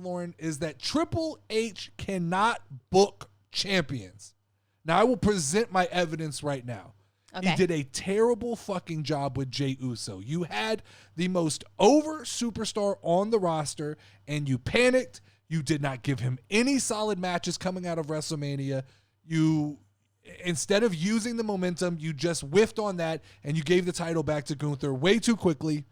Lauren, is that Triple H cannot book champions. Now, I will present my evidence right now. Okay. He did a terrible fucking job with Jay Uso. You had the most over superstar on the roster, and you panicked. You did not give him any solid matches coming out of WrestleMania. Instead of using the momentum, you just whiffed on that, and you gave the title back to Gunther way too quickly.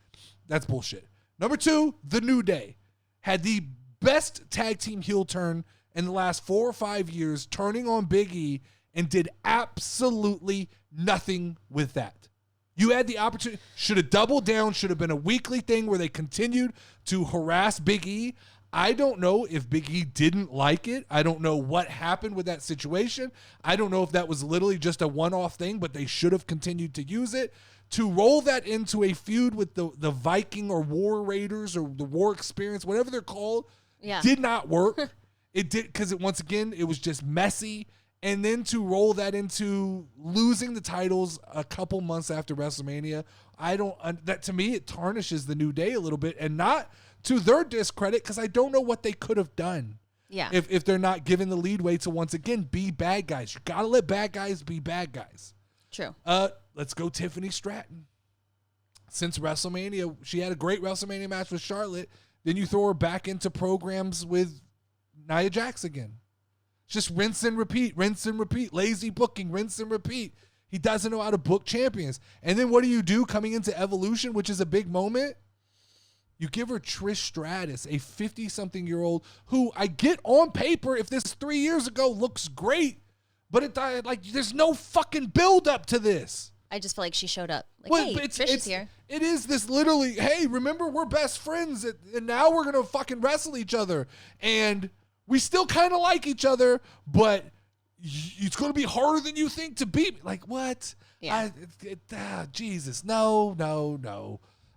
That's bullshit. Number 2, The New Day had the best tag team heel turn in the last 4 or 5 years, turning on Big E, and did absolutely nothing with that. You had the opportunity, should have doubled down, should have been a weekly thing where they continued to harass Big E. I don't know if Big E didn't like it. I don't know what happened with that situation. I don't know if that was literally just a one-off thing, but they should have continued to use it. To roll that into a feud with the Viking or War Raiders or the War Experience, whatever they're called, did not work. It did, because once again, it was just messy. And then to roll that into losing the titles a couple months after WrestleMania, that to me, it tarnishes the New Day a little bit, and not to their discredit, because I don't know what they could have done. Yeah. If they're not given the leadway to once again be bad guys. You got to let bad guys be bad guys. True. Let's go Tiffany Stratton. Since WrestleMania, she had a great WrestleMania match with Charlotte. Then you throw her back into programs with Nia Jax again. Just rinse and repeat, lazy booking, rinse and repeat. He doesn't know how to book champions. And then what do coming into Evolution, which is a big moment? You give her Trish Stratus, a 50-something-year-old who I get on paper, if this 3 years ago, looks great, but there's no fucking build-up to this. I just feel like she showed up. Hey, Trish is here. It is this literally, hey, remember, we're best friends, and now we're going to fucking wrestle each other. And we still kind of like each other, but it's going to be harder than you think to beat me. Like, what? Yeah. Jesus. No.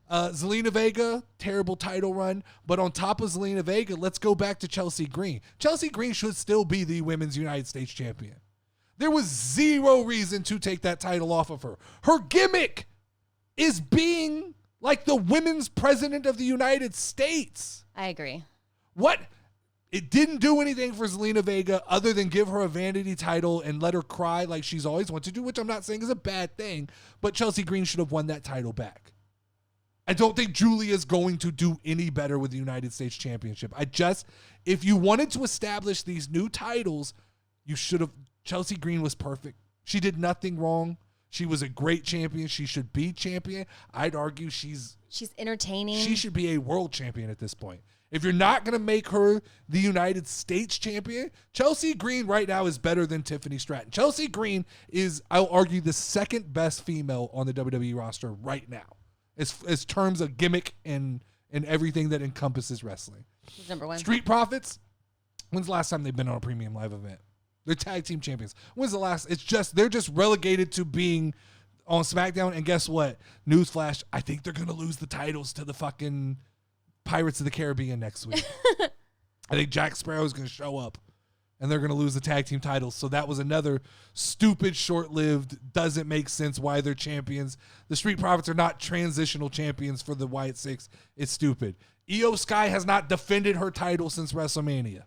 Zelina Vega, terrible title run. But on top of Zelina Vega, let's go back to Chelsea Green. Chelsea Green should still be the Women's United States Champion. There was zero reason to take that title off of her. Her gimmick is being like the women's president of the United States. I agree. What? It didn't do anything for Zelina Vega other than give her a vanity title and let her cry like she's always wanted to do, which I'm not saying is a bad thing, but Chelsea Green should have won that title back. I don't think Julia's going to do any better with the United States Championship. If you wanted to establish these new titles, you should have. Chelsea Green was perfect. She did nothing wrong. She was a great champion. She should be champion. I'd argue she's entertaining. She should be a world champion at this point. If you're not going to make her the United States champion, Chelsea Green right now is better than Tiffany Stratton. Chelsea Green is, I'll argue, the second best female on the WWE roster right now, as terms of gimmick and everything that encompasses wrestling. Who's number one? Street Profits. When's the last time they've been on a premium live event? They're tag team champions. When's the last? They're just relegated to being on SmackDown. And guess what? Newsflash, I think they're going to lose the titles to the fucking Pirates of the Caribbean next week. I think Jack Sparrow is going to show up and they're going to lose the tag team titles. So that was another stupid, short-lived, doesn't make sense why they're champions. The Street Profits are not transitional champions for the Wyatt Six. It's stupid. Io Sky has not defended her title since WrestleMania.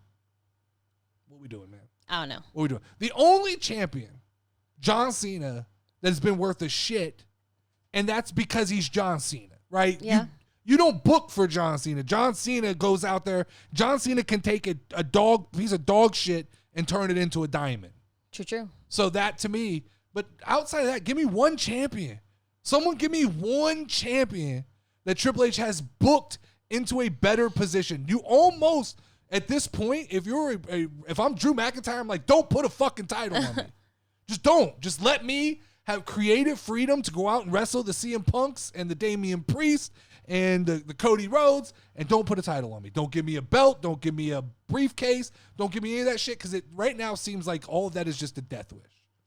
What are we doing, man? I don't know. What are we doing? The only champion, John Cena, that has been worth a shit, and that's because he's John Cena, right? Yeah. You don't book for John Cena. John Cena goes out there. John Cena can take a piece of dog shit and turn it into a diamond. True. So that to me, but outside of that, give me one champion. Someone give me one champion that Triple H has booked into a better position. You almost, at this point, if I'm Drew McIntyre, I'm like, don't put a fucking title on me. Just don't. Just let me have creative freedom to go out and wrestle the CM Punks and the Damian Priest and the Cody Rhodes, and don't put a title on me. Don't give me a belt. Don't give me a briefcase. Don't give me any of that shit, because it right now seems like all of that is just a death wish.